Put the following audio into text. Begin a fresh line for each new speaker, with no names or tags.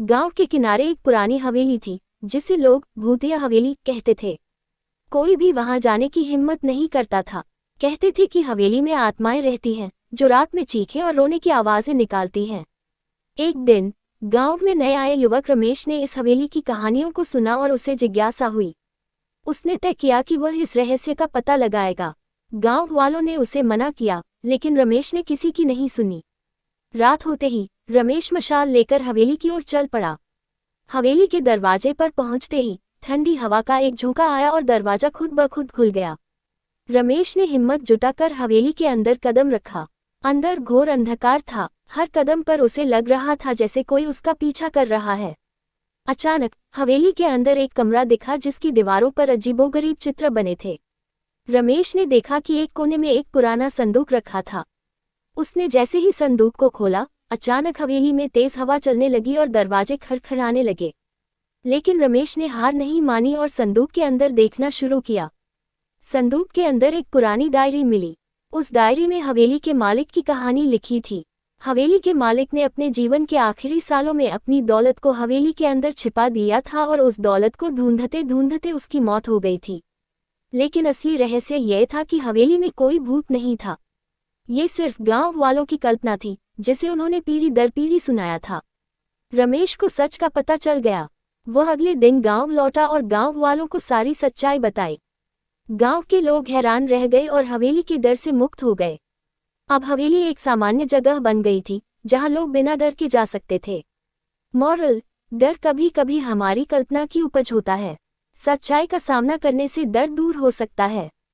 गांव के किनारे एक पुरानी हवेली थी, जिसे लोग भूतिया हवेली कहते थे। कोई भी वहां जाने की हिम्मत नहीं करता था। कहते थे कि हवेली में आत्माएं रहती हैं, जो रात में चीखें और रोने की आवाजें निकालती हैं। एक दिन गांव में नए आए युवक रमेश ने इस हवेली की कहानियों को सुना और उसे जिज्ञासा हुई। उसने तय किया कि वह इस रहस्य का पता लगाएगा। गांव वालों ने उसे मना किया, लेकिन रमेश ने किसी की नहीं सुनी। रात होते ही रमेश मशाल लेकर हवेली की ओर चल पड़ा। हवेली के दरवाजे पर पहुंचते ही ठंडी हवा का एक झोंका आया और दरवाजा खुद ब खुद खुल गया। रमेश ने हिम्मत जुटाकर हवेली के अंदर कदम रखा। अंदर घोर अंधकार था। हर कदम पर उसे लग रहा था जैसे कोई उसका पीछा कर रहा है। अचानक हवेली के अंदर एक कमरा दिखा, जिसकी दीवारों पर अजीबोगरीब चित्र बने थे। रमेश ने देखा कि एक कोने में एक पुराना संदूक रखा था। उसने जैसे ही संदूक को खोला, अचानक हवेली में तेज हवा चलने लगी और दरवाजे खड़खड़ाने लगे। लेकिन रमेश ने हार नहीं मानी और संदूक के अंदर देखना शुरू किया। संदूक के अंदर एक पुरानी डायरी मिली। उस डायरी में हवेली के मालिक की कहानी लिखी थी। हवेली के मालिक ने अपने जीवन के आखिरी सालों में अपनी दौलत को हवेली के अंदर छिपा दिया था और उस दौलत को ढूंढते ढूंढते उसकी मौत हो गई थी। लेकिन असली रहस्य यह था कि हवेली में कोई भूत नहीं था। ये सिर्फ गांव वालों की कल्पना थी, जिसे उन्होंने पीढ़ी दर पीढ़ी सुनाया था। रमेश को सच का पता चल गया। वह अगले दिन गांव लौटा और गांव वालों को सारी सच्चाई बताई। गांव के लोग हैरान रह गए और हवेली के डर से मुक्त हो गए। अब हवेली एक सामान्य जगह बन गई थी, जहां लोग बिना डर के जा सकते थे। मॉरल: डर कभी कभी हमारी कल्पना की उपज होता है। सच्चाई का सामना करने से डर दूर हो सकता है।